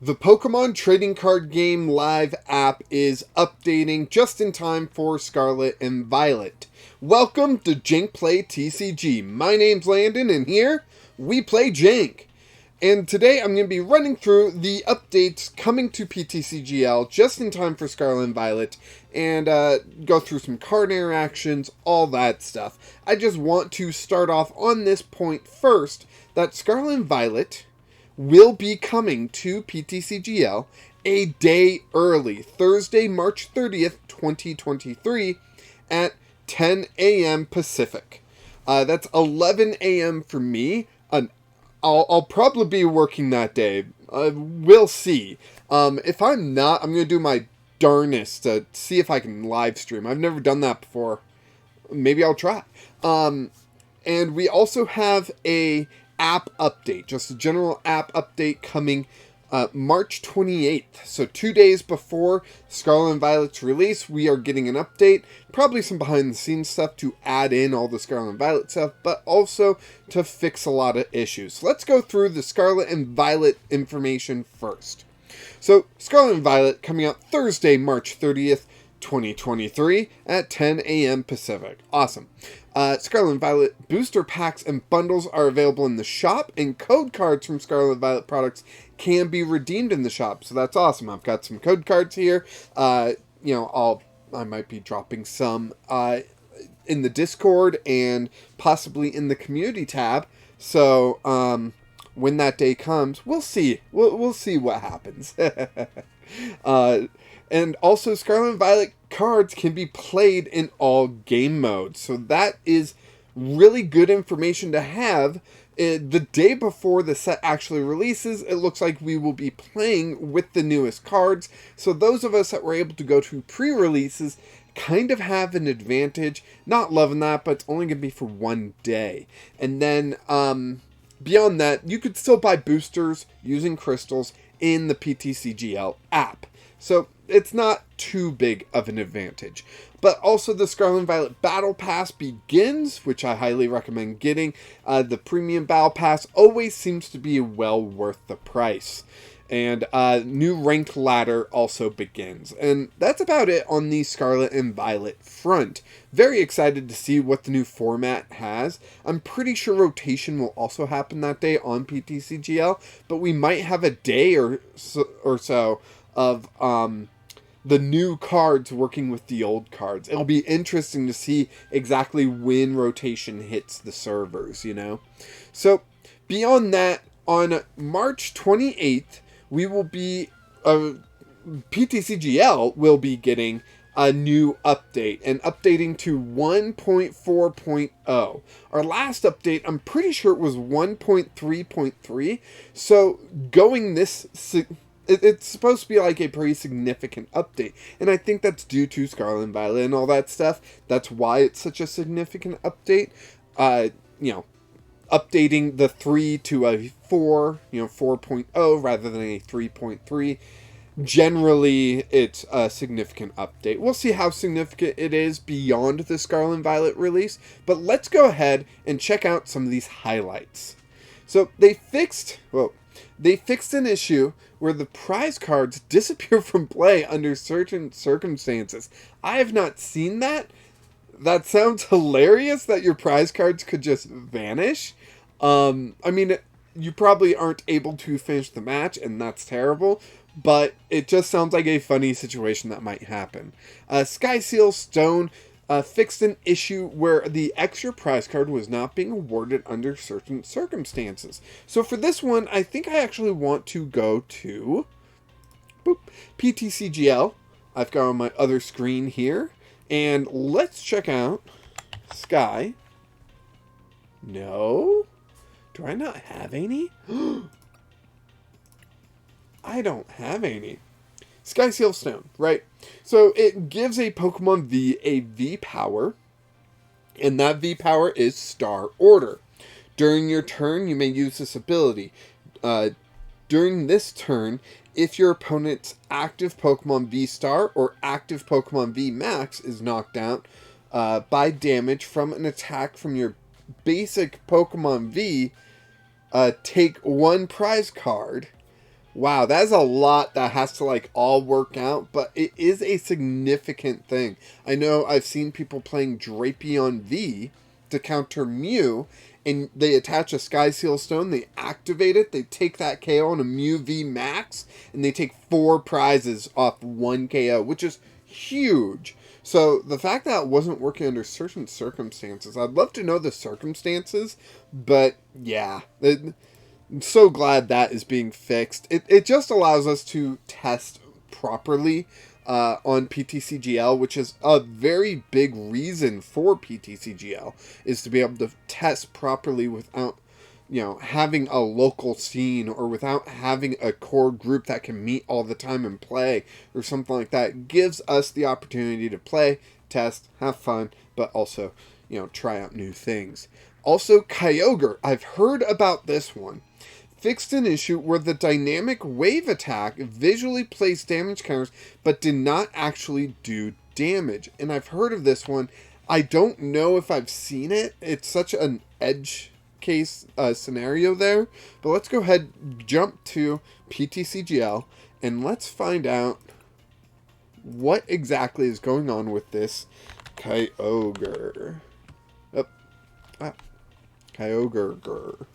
The Pokemon Trading Card Game Live app is updating just in time for Scarlet and Violet. Welcome to Jank Play TCG. My name's Landon, and here we play Jank. And today I'm going to be running through the updates coming to PTCGL just in time for Scarlet and Violet, and go through some card interactions, all that stuff. I just want to start off on this point first, that Scarlet and Violet will be coming to PTCGL a day early, Thursday, March 30th, 2023, at 10 a.m. Pacific. That's 11 a.m. for me. I'll probably be working that day. We'll see. If I'm not, I'm going to do my darnest to see if I can live stream. I've never done that before. Maybe I'll try. And we also have a app update, just a general app update coming March 28th. So 2 days before Scarlet and Violet's release, we are getting an update. Probably some behind the scenes stuff to add in all the Scarlet and Violet stuff, but also to fix a lot of issues. So let's go through the Scarlet and Violet information first. So Scarlet and Violet coming out Thursday, March 30th, 2023 at 10 a.m. Pacific. Awesome. Scarlet and Violet booster packs and bundles are available in the shop, and code cards from Scarlet and Violet products can be redeemed in the shop. So that's awesome. I've got some code cards here. I might be dropping some in the Discord and possibly in the community tab. So when that day comes, we'll see. We'll see what happens. And also, Scarlet and Violet cards can be played in all game modes. So that is really good information to have. The day before the set actually releases, it looks like we will be playing with the newest cards. So those of us that were able to go to pre-releases kind of have an advantage. Not loving that, but it's only going to be for one day. And then beyond that, you could still buy boosters using crystals in the PTCGL app. So it's not too big of an advantage. But also the Scarlet and Violet Battle Pass begins, which I highly recommend getting. The Premium Battle Pass always seems to be well worth the price. And new ranked ladder also begins. And that's about it on the Scarlet and Violet front. Very excited to see what the new format has. I'm pretty sure rotation will also happen that day on PTCGL, but we might have a day or so of the new cards working with the old cards. It'll be interesting to see exactly when rotation hits the servers, you know? So, beyond that, on March 28th, we will be, PTCGL will be getting a new update, and updating to 1.4.0. Our last update, I'm pretty sure it was 1.3.3, so going this... It's supposed to be like a pretty significant update, and I think that's due to Scarlet and Violet and all that stuff. That's why it's such a significant update. Updating the 3 to a 4, 4.0 rather than a 3.3. Generally, it's a significant update. We'll see how significant it is beyond the Scarlet and Violet release, but let's go ahead and check out some of these highlights. So they fixed an issue where the prize cards disappear from play under certain circumstances. I have not seen that. That sounds hilarious that your prize cards could just vanish. You probably aren't able to finish the match, and that's terrible, but it just sounds like a funny situation that might happen. Sky Seal Stone fixed an issue where the extra prize card was not being awarded under certain circumstances. So for this one, I think I actually want to go to PTCGL. I've got on my other screen here, and let's check out Sky. No? Do I not have any? I don't have any. Sky Seal Stone, right? So it gives a Pokemon V a V power, and that V power is Star Order. During your turn, you may use this ability. During this turn, if your opponent's active Pokemon V Star or active Pokemon V Max is knocked out by damage from an attack from your basic Pokemon V, take one prize card Wow, that is a lot that has to like all work out, but it is a significant thing. I know I've seen people playing Drapion V to counter Mew, and they attach a Sky Seal Stone, they activate it, they take that KO on a Mew V Max, and they take 4 prizes off 1 KO, which is huge. So the fact that it wasn't working under certain circumstances, I'd love to know the circumstances, but yeah, I'm so glad that is being fixed. It just allows us to test properly on PTCGL, which is a very big reason for PTCGL, is to be able to test properly without, having a local scene or without having a core group that can meet all the time and play or something like that. It gives us the opportunity to play, test, have fun, but also, try out new things. Also, Kyogre. I've heard about this one. Fixed an issue where the dynamic wave attack visually placed damage counters but did not actually do damage. And I've heard of this one. I don't know if I've seen it. It's such an edge case scenario there. But let's go ahead, jump to PTCGL, and let's find out what exactly is going on with this Kyogre. Kyogre.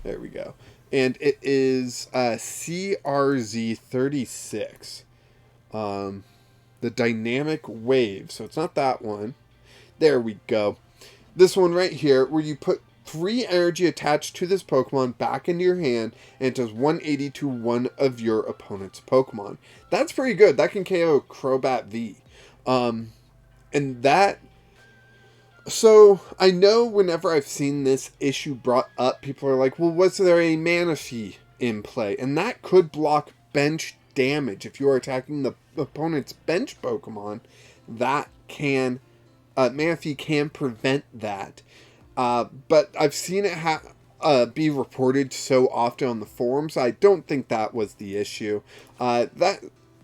There we go. And it is CRZ36. The dynamic wave. So it's not that one. There we go. This one right here, where you put 3 energy attached to this Pokemon back into your hand, and it does 180 to one of your opponent's Pokemon. That's pretty good. That can KO Crobat V. And that... So, I know whenever I've seen this issue brought up, people are like, well, was there a Manaphy in play? And that could block bench damage. If you are attacking the opponent's bench Pokemon, that can... Manaphy can prevent that. But I've seen it be reported so often on the forums, I don't think that was the issue.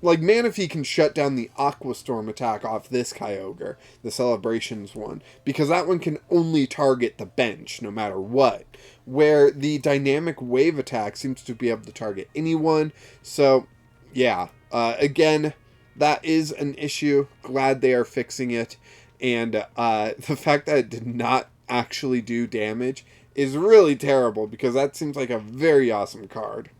Manaphy can shut down the Aqua Storm attack off this Kyogre, the Celebrations one, because that one can only target the bench, no matter what. Where the Dynamic Wave attack seems to be able to target anyone. So, yeah. Again, that is an issue. Glad they are fixing it. And the fact that it did not actually do damage is really terrible, because that seems like a very awesome card.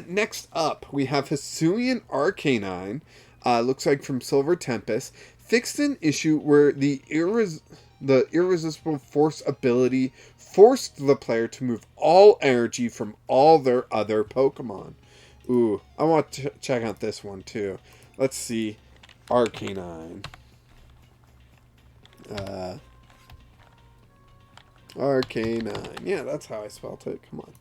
Next up, we have Hisuian Arcanine, looks like from Silver Tempest, fixed an issue where the Irresistible Force ability forced the player to move all energy from all their other Pokemon. Ooh, I want to check out this one too. Let's see. Arcanine. Arcanine. Yeah, that's how I spelled it. Come on.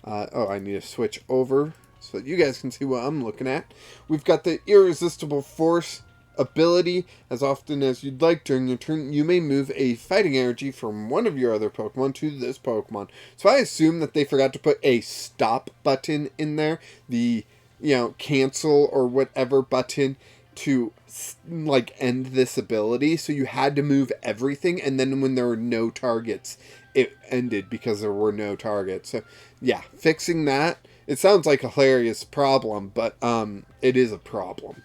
I need to switch over so that you guys can see what I'm looking at. We've got the Irresistible Force ability. As often as you'd like during your turn, you may move a fighting energy from one of your other Pokemon to this Pokemon. So I assume that they forgot to put a stop button in there. The, cancel or whatever button to, end this ability. So you had to move everything, and then when there were no targets, it ended because there were no targets. So, yeah, fixing that. It sounds like a hilarious problem, but it is a problem,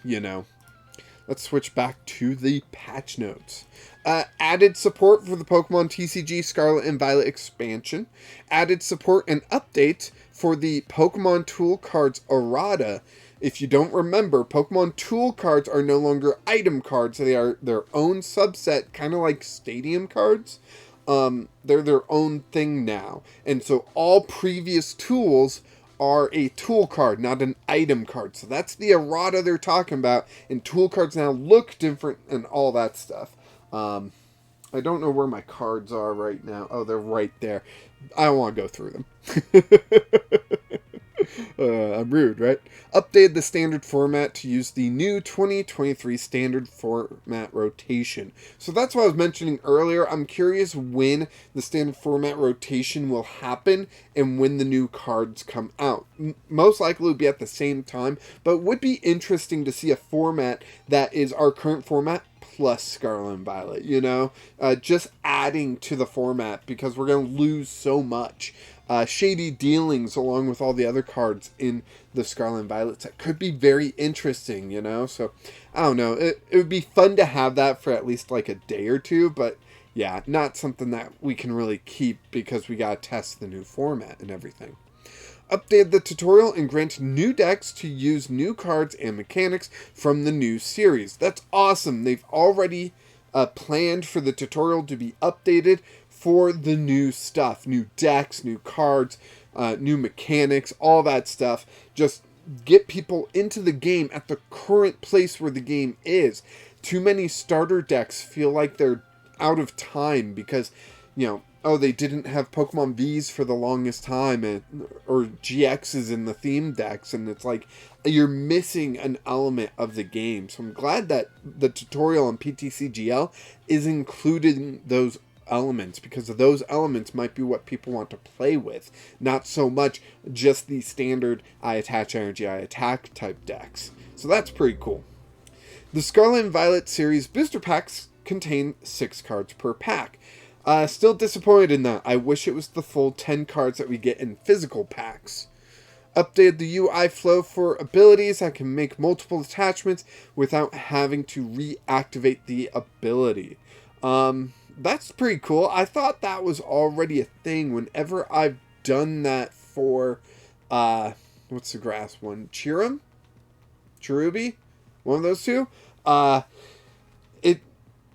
Let's switch back to the patch notes. Added support for the Pokemon TCG Scarlet and Violet expansion. Added support and updates for the Pokemon Tool Cards errata. If you don't remember, Pokemon Tool Cards are no longer item cards. They are their own subset, kind of like Stadium cards. They're their own thing now. And so all previous tools are a tool card, not an item card. So that's the errata they're talking about. And tool cards now look different and all that stuff. I don't know where my cards are right now. Oh, they're right there. I don't want to go through them. I'm rude, right? Updated the standard format to use the new 2023 standard format rotation. So that's what I was mentioning earlier. I'm curious when the standard format rotation will happen and when the new cards come out. Most likely it will be at the same time, but it would be interesting to see a format that is our current format plus Scarlet and Violet, just adding to the format, because we're going to lose so much. shady dealings along with all the other cards in the Scarlet and Violet set. Could be very interesting, you know? So, I don't know. It would be fun to have that for at least like a day or two, but yeah, not something that we can really keep because we gotta test the new format and everything. Updated the tutorial and grant new decks to use new cards and mechanics from the new series. That's awesome. They've already planned for the tutorial to be updated for the new stuff. New decks, new cards, new mechanics, all that stuff. Just get people into the game at the current place where the game is. Too many starter decks feel like they're out of time because, you know, oh, they didn't have Pokemon Vs for the longest time, or GXs in the theme decks, and it's like you're missing an element of the game. So I'm glad that the tutorial on PTCGL is including those elements, because those elements might be what people want to play with, not so much just the standard I attach energy, I attack type decks. So that's pretty cool. The Scarlet and Violet series booster packs contain 6 cards per pack. Still disappointed in that. I wish it was the full 10 cards that we get in physical packs. Updated the UI flow for abilities that can make multiple attachments without having to reactivate the ability. That's pretty cool. I thought that was already a thing whenever I've done that for, what's the grass one? Cherubi? One of those two?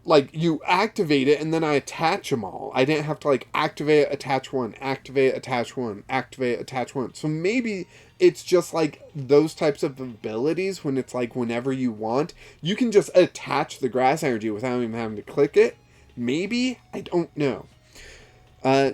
Like, you activate it, and then I attach them all. I didn't have to, like, activate, attach one, activate, attach one, activate, attach one. So maybe it's just, like, those types of abilities when it's, like, whenever you want. You can just attach the grass energy without even having to click it. Maybe? I don't know.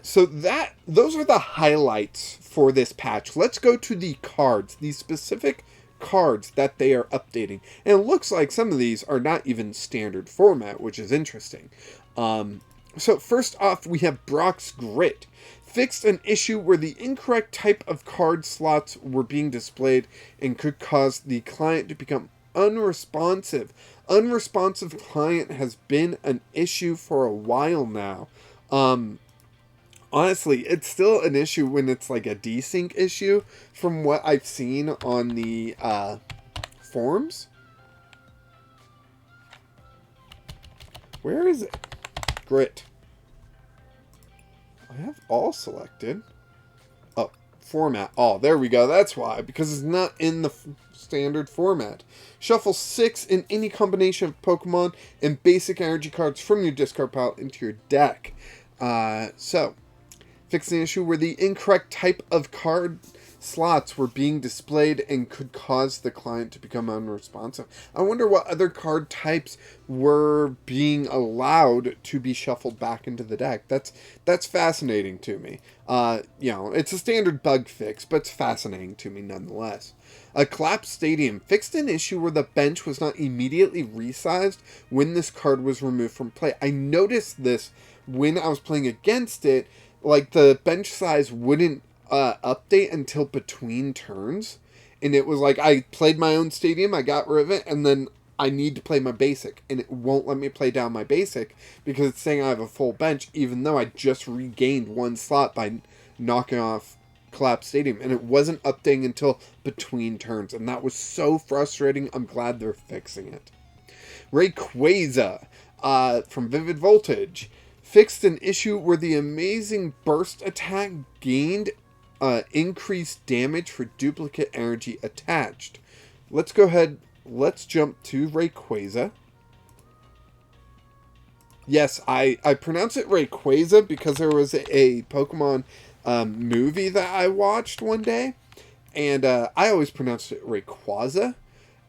So those are the highlights for this patch. Let's go to the cards, the specific cards that they are updating, and it looks like some of these are not even standard format, which is interesting. So first off, we have Brock's Grit. Fixed an issue where the incorrect type of card slots were being displayed and could cause the client to become unresponsive. Unresponsive client has been an issue for a while now. Honestly, it's still an issue when it's like a desync issue from what I've seen on the forums. Where is it? Grit. I have all selected. Oh, format. Oh, there we go. That's why. Because it's not in the standard format. Shuffle 6 in any combination of Pokemon and basic energy cards from your discard pile into your deck. Fix an issue where the incorrect type of card slots were being displayed and could cause the client to become unresponsive. I wonder what other card types were being allowed to be shuffled back into the deck. That's fascinating to me. You know, it's a standard bug fix, but it's fascinating to me nonetheless. A collapsed stadium fixed an issue where the bench was not immediately resized when this card was removed from play. I noticed this when I was playing against it. Like, the bench size wouldn't update until between turns. And it was like, I played my own stadium, I got rid of it, and then I need to play my basic. And it won't let me play down my basic because it's saying I have a full bench, even though I just regained one slot by knocking off Collapsed Stadium. And it wasn't updating until between turns. And that was so frustrating. I'm glad they're fixing it. Rayquaza from Vivid Voltage fixed an issue where the amazing burst attack gained increased damage for duplicate energy attached. Let's go ahead, let's jump to Rayquaza. Yes, I pronounce it Rayquaza because there was a Pokemon movie that I watched one day, and I always pronounced it Rayquaza.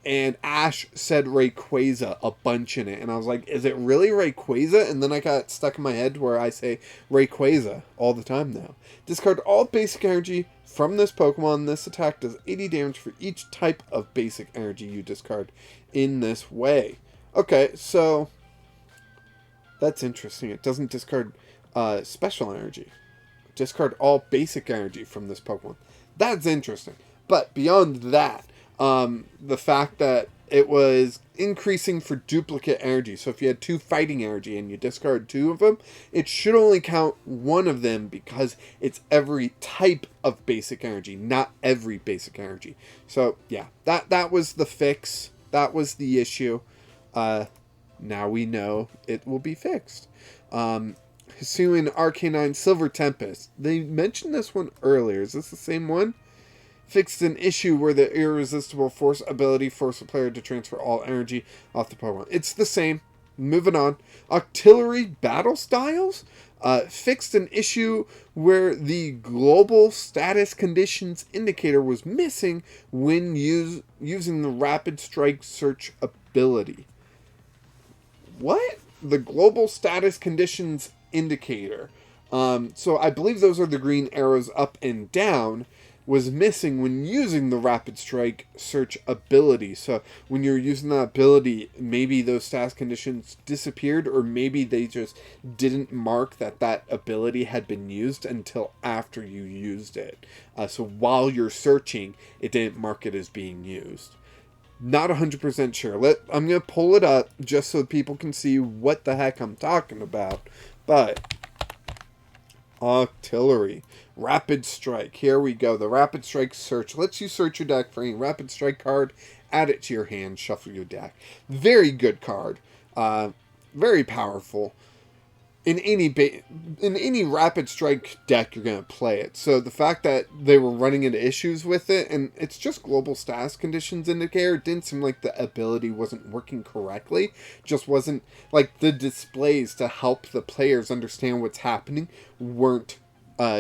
And Ash said Rayquaza a bunch in it. And I was like, is it really Rayquaza? And then I got stuck in my head where I say Rayquaza all the time now. Discard all basic energy from this Pokemon. This attack does 80 damage for each type of basic energy you discard in this way. Okay, so that's interesting. It doesn't discard special energy. Discard all basic energy from this Pokemon. That's interesting. But beyond that, the fact that it was increasing for duplicate energy. So if you had 2 fighting energy and you discard 2 of them, it should only count 1 of them because it's every type of basic energy, not every basic energy. So yeah, that was the fix. That was the issue. Now we know it will be fixed. Hisuian Arcanine Silver Tempest. They mentioned this one earlier. Is this the same one? Fixed an issue where the irresistible force ability forced the player to transfer all energy off the Pokemon. It's the same. Moving on. Octillery Battle Styles. Fixed an issue where the global status conditions indicator was missing when using the Rapid Strike Search ability. What? The global status conditions indicator. So I believe those are the green arrows up and down, was missing when using the Rapid Strike Search ability. So when you're using that ability, maybe those status conditions disappeared, or maybe they just didn't mark that ability had been used until after you used it. So while you're searching, it didn't mark it as being used. Not 100% sure. I'm going to pull it up just so people can see what the heck I'm talking about. But Octillery. Rapid Strike. Here we go. The Rapid Strike Search lets you search your deck for any Rapid Strike card, add it to your hand, shuffle your deck. Very good card. Very powerful. In any Rapid Strike deck, you're going to play it. So the fact that they were running into issues with it, and it's just global status conditions indicator, it didn't seem like the ability wasn't working correctly. Just wasn't, like, the displays to help the players understand what's happening weren't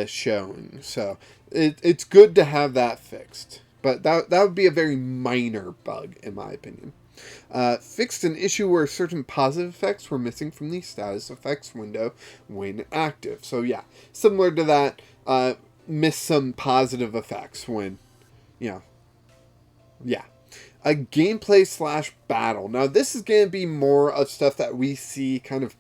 showing. So it's good to have that fixed. But that would be a very minor bug, in my opinion. Fixed an issue where certain positive effects were missing from the status effects window when active. So yeah, similar to that, missed some positive effects when, yeah. A gameplay / battle. Now this is going to be more of stuff that we see kind of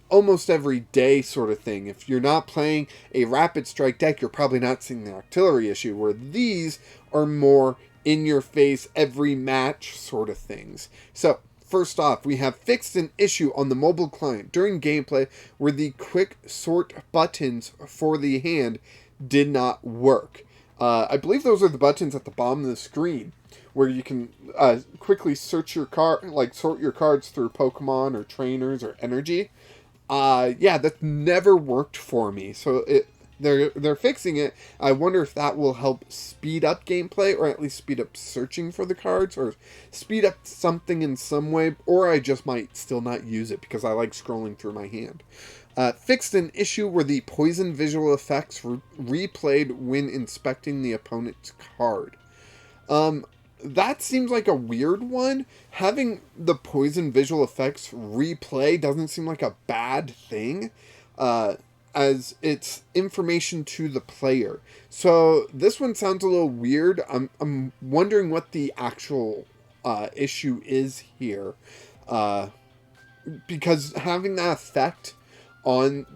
almost every day sort of thing. If you're not playing a Rapid Strike deck, you're probably not seeing the Octillery issue, where these are more in your face, every match sort of things. So first off, we have fixed an issue on the mobile client during gameplay where the quick sort buttons for the hand did not work. I believe those are the buttons at the bottom of the screen where you can quickly search your card, like sort your cards through Pokemon or trainers or energy. Yeah, that never worked for me. So they're fixing it. I wonder if that will help speed up gameplay, or at least speed up searching for the cards, or speed up something in some way, or I just might still not use it because I like scrolling through my hand. Fixed an issue where the poison visual effects replayed when inspecting the opponent's card. That seems like a weird one. Having the poison visual effects replay doesn't seem like a bad thing, as it's information to the player. So this one sounds a little weird. I'm wondering what the actual issue is here, because having that effect on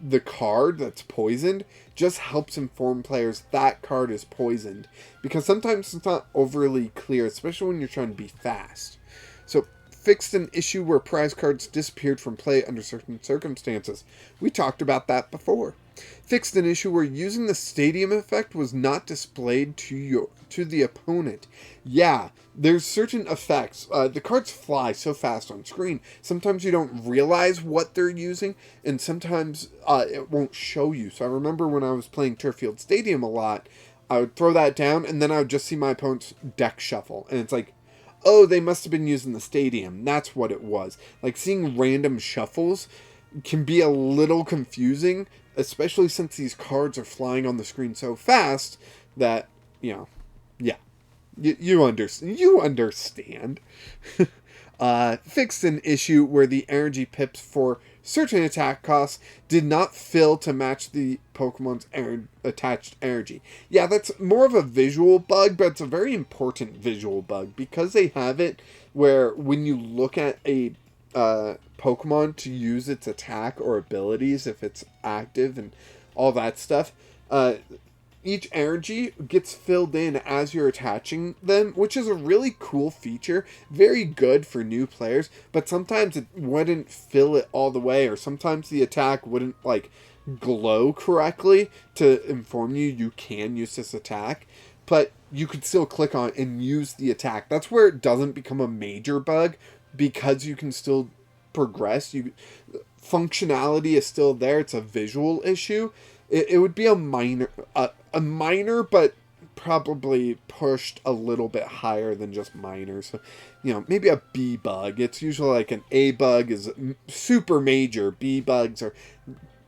the card that's poisoned just helps inform players that card is poisoned, because sometimes it's not overly clear, especially when you're trying to be fast. So fixed an issue where prize cards disappeared from play under certain circumstances. We talked about that before. Fixed an issue where using the stadium effect was not displayed to the opponent. Yeah, there's certain effects. The cards fly so fast on screen. Sometimes you don't realize what they're using, and sometimes it won't show you. So I remember when I was playing Turffield Stadium a lot, I would throw that down, and then I would just see my opponent's deck shuffle. And it's like, oh, they must have been using the stadium. That's what it was. Like, seeing random shuffles can be a little confusing, especially since these cards are flying on the screen so fast that, yeah. You understand. Fixed an issue where the energy pips for certain attack costs did not fill to match the Pokemon's attached energy. Yeah, that's more of a visual bug, but it's a very important visual bug, because they have it where when you look at a Pokemon to use its attack or abilities, if it's active and all that stuff, each energy gets filled in as you're attaching them, which is a really cool feature. Very good for new players, but sometimes it wouldn't fill it all the way, or sometimes the attack wouldn't like glow correctly to inform you can use this attack, but you could still click on it and use the attack. That's where it doesn't become a major bug, because you can still progress. Functionality is still there. It's a visual issue. It would be a minor, but probably pushed a little bit higher than just minor. So, maybe a B bug. It's usually like an A bug is super major. B bugs are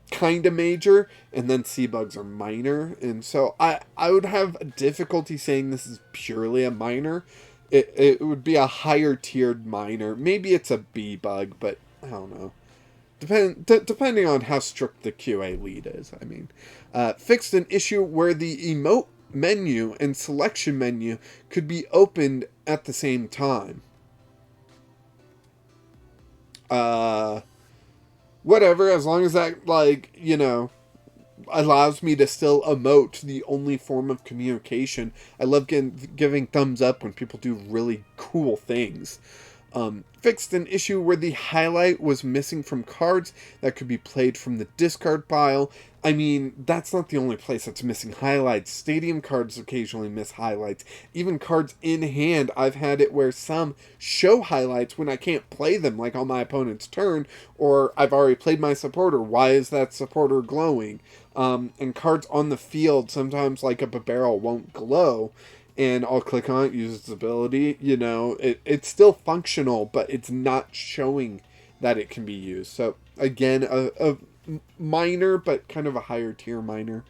kind of major, and then C bugs are minor. And so I would have difficulty saying this is purely a minor. It would be a higher tiered minor. Maybe it's a B bug, but I don't know. Depending on how strict the QA lead is. I mean, fixed an issue where the emote menu and selection menu could be opened at the same time. Whatever, as long as that, allows me to still emote, the only form of communication. I love giving thumbs up when people do really cool things. Fixed an issue where the highlight was missing from cards that could be played from the discard pile. I mean, that's not the only place that's missing highlights. Stadium cards occasionally miss highlights. Even cards in hand, I've had it where some show highlights when I can't play them, like on my opponent's turn, or I've already played my supporter. Why is that supporter glowing? And cards on the field, sometimes like a barrel won't glow. And I'll click on it, use its ability, it's still functional, but it's not showing that it can be used. So, again, a minor, but kind of a higher tier minor.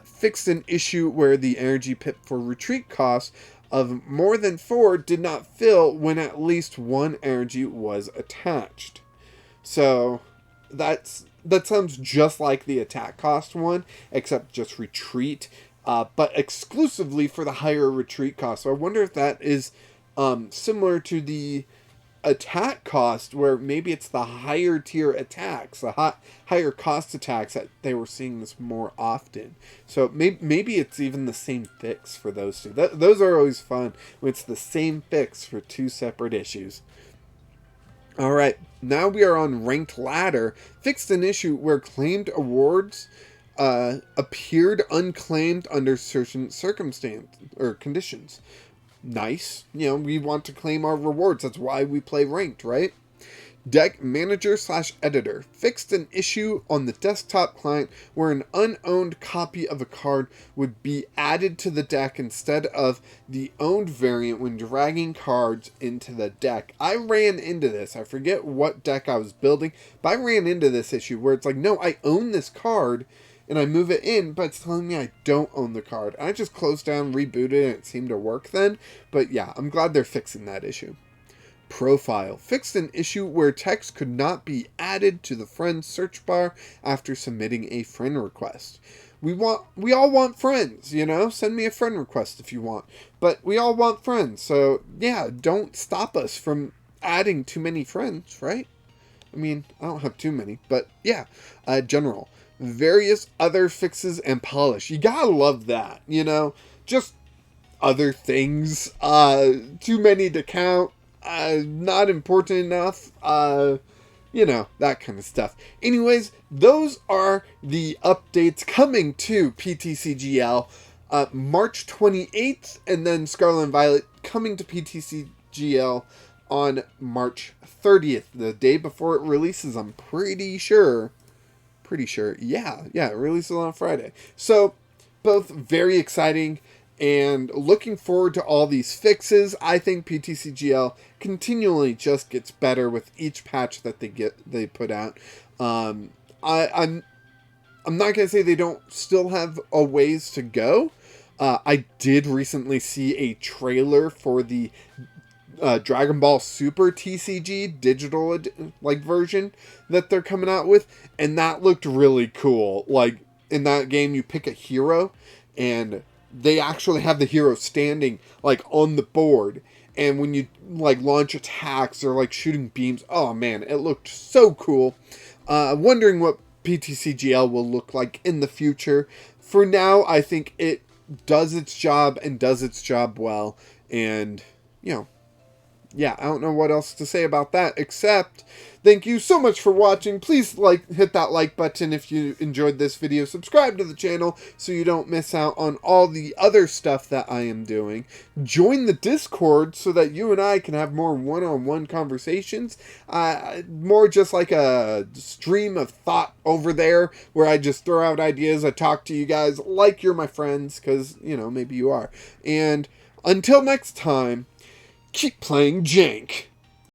Fixed an issue where the energy pip for retreat cost of more than 4 did not fill when at least 1 energy was attached. So, that sounds just like the attack cost one, except just retreat. But exclusively for the higher retreat cost. So I wonder if that is similar to the attack cost, where maybe it's the higher tier attacks, the higher cost attacks, that they were seeing this more often. So maybe it's even the same fix for those two. Those are always fun when it's the same fix for 2 separate issues. Alright, now we are on Ranked Ladder. Fixed an issue where claimed awards appeared unclaimed under certain circumstances or conditions. Nice. We want to claim our rewards. That's why we play ranked, right? Deck manager / editor fixed an issue on the desktop client where an unowned copy of a card would be added to the deck instead of the owned variant when dragging cards into the deck. I ran into this. I forget what deck I was building, but I ran into this issue where it's like, no, I own this card, and I move it in, but it's telling me I don't own the card. And I just closed down, rebooted it, and it seemed to work then. But yeah, I'm glad they're fixing that issue. Profile fixed an issue where text could not be added to the friend search bar after submitting a friend request. We all want friends, Send me a friend request if you want. But we all want friends, so yeah, don't stop us from adding too many friends, right? I mean, I don't have too many, but yeah, general. Various other fixes and polish. You gotta love that, just other things, too many to count, not important enough, that kind of stuff. Anyways, those are the updates coming to PTCGL, March 28th, and then Scarlet Violet coming to PTCGL on March 30th, the day before it releases, I'm pretty sure. Yeah, it releases on Friday. So, both very exciting and looking forward to all these fixes. I think PTCGL continually just gets better with each patch that they put out. I'm not gonna say they don't still have a ways to go. I did recently see a trailer for the Dragon Ball Super TCG digital version that they're coming out with, and that looked really cool. Like, in that game you pick a hero and they actually have the hero standing on the board, and when you launch attacks or shooting beams, oh man, it looked so cool. Wondering what PTCGL will look like in the future. for now, I think it does its job and does its job well. And, you know, yeah, I don't know what else to say about that, except thank you so much for watching. Please hit that like button if you enjoyed this video. Subscribe to the channel so you don't miss out on all the other stuff that I am doing. Join the Discord so that you and I can have more one-on-one conversations. More just like a stream of thought over there where I just throw out ideas. I talk to you guys like you're my friends, because, you know, maybe you are. And until next time, keep playing Jank.